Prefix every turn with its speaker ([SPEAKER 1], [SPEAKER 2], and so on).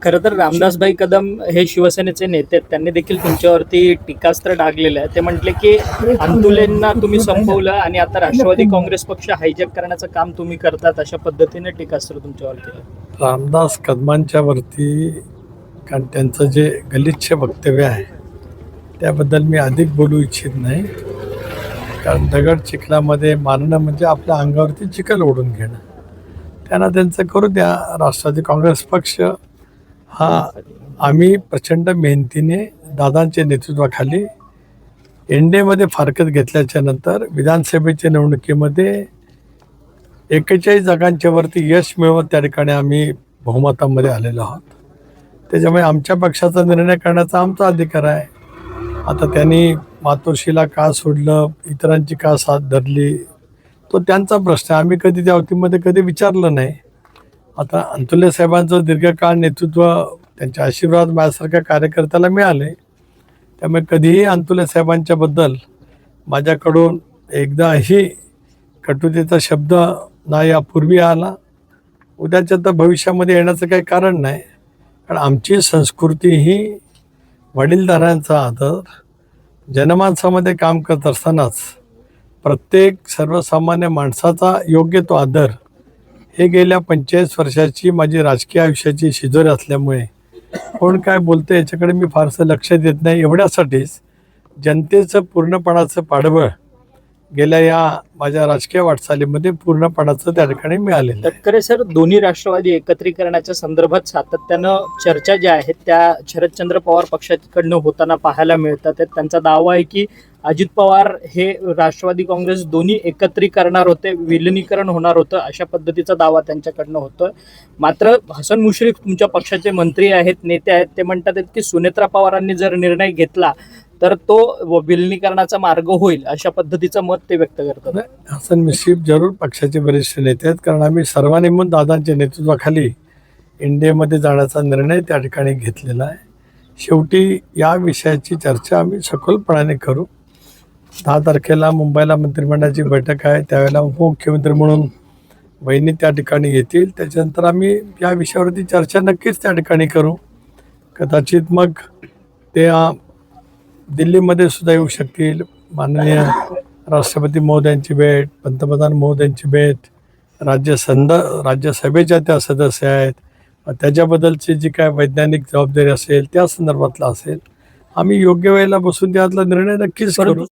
[SPEAKER 1] खरं तर रामदासभाई कदम हे शिवसेनेचे नेते आहेत. त्यांनी देखील तुमच्यावरती टीकास्त्र डागलेलं आहे. ते म्हटले की अंतुलेंना तुम्ही संपवलं आणि आता राष्ट्रवादी काँग्रेस पक्ष हायजॅक करण्याचं काम तुम्ही करतात, अशा पद्धतीने टीकास्त्र तुमच्यावर केलं.
[SPEAKER 2] रामदास कदमांच्या वरती कारण त्यांचं जे गलिच्छ वक्तव्य आहे त्याबद्दल मी अधिक बोलू इच्छित नाही. कारण दगड चिखलामध्ये मारणं म्हणजे आपल्या अंगावरती चिखल ओढून घेणं. त्यांना त्यांचं करू द्या. राष्ट्रवादी काँग्रेस पक्ष हा आम्ही प्रचंड मेहनतीने दादांच्या नेतृत्वाखाली एनडीएमध्ये फारकत घेतल्याच्या नंतर विधानसभेच्या निवडणुकीमध्ये 41 जागांच्या वरती यश मिळवत त्या ठिकाणी आम्ही बहुमतामध्ये आलेलो आहोत. त्याच्यामुळे आमच्या पक्षाचा निर्णय करण्याचा आमचा अधिकार आहे. आता त्यांनी मातोश्रीला का सोडलं, इतरांची का साथ धरली, तो त्यांचा प्रश्न आहे. आम्ही कधी त्या बाबतीमध्ये कधी विचारलं नाही. आता अंतुले साहेबांचं दीर्घकाळ नेतृत्व, त्यांचे आशीर्वाद माझ्यासारख्या कार्यकर्त्याला मिळाले. त्यामुळे कधीही अंतुले साहेबांच्याबद्दल माझ्याकडून एकदाही कटुतेचा शब्द ना यापूर्वी आला, उद्याच्या तर भविष्यामध्ये येण्याचं काही कारण नाही. कारण आमची संस्कृती ही वडीलधाऱ्यांचा आदर, जनमानसामध्ये काम करत असतानाच प्रत्येक सर्वसामान्य माणसाचा योग्य तो आदर, हे गेल्या 45 वर्षाची माझी राजकीय आयुष्याची शिजोरी असल्यामुळे कोण काय बोलतं याच्याकडे मी फारसं लक्ष देत नाही. एवढ्यासाठीच जनतेचं पूर्णपणाचं पाठबळ गेल्या या माझ्या राजकीय वाटचालीमध्ये पूर्णपणाचं त्या ठिकाणी मिळालेलं आहे.
[SPEAKER 1] तटकरे सर, दोन्ही राष्ट्रवादी एकत्रीकरणाच्या संदर्भात सातत्यानं चर्चा ज्या आहेत त्या शरदचंद्र पवार पक्षाकडनं होताना पाहायला मिळतात. त्यांचा दावा आहे की अजित पवार हे राष्ट्रवादी काँग्रेस दोन्ही एकत्रित करणार होते, विलिनीकरण होणार होतं, अशा पद्धतीचा दावा त्यांच्याकडनं होतोय. मात्र हसन मुश्रीफ तुमच्या पक्षाचे मंत्री आहेत, नेते आहेत, ते म्हणतात की सुनेत्रा पवारांनी जर निर्णय घेतला तर तो विलिनीकरणाचा मार्ग होईल, अशा पद्धतीचं मत ते व्यक्त करतात.
[SPEAKER 2] हसन मुश्रीफ जरूर पक्षाचे वरिष्ठ नेते आहेत. कारण आम्ही सर्वांनी म्हणून दादांच्या नेतृत्वाखाली इंडियामध्ये जाण्याचा निर्णय त्या ठिकाणी घेतलेला आहे. शेवटी या विषयाची चर्चा आम्ही सखोलपणाने करू. 10 तारखेला मुंबईला मंत्रिमंडळाची बैठक आहे, त्यावेळेला उपमुख्यमंत्री म्हणून वहिनी त्या ठिकाणी येतील. त्याच्यानंतर आम्ही या विषयावरती चर्चा नक्कीच त्या ठिकाणी करू. कदाचित मग ते दिल्लीमध्ये सुद्धा येऊ शकतील. माननीय राष्ट्रपती महोदयांची भेट, पंतप्रधान महोदयांची भेट, राज्यसभेच्या त्या सदस्य आहेत, त्याच्याबद्दलची जी काय वैज्ञानिक जबाबदारी असेल त्या संदर्भातला असेल, आम्ही योग्य वेळेला बसून त्यातला निर्णय नक्कीच करू.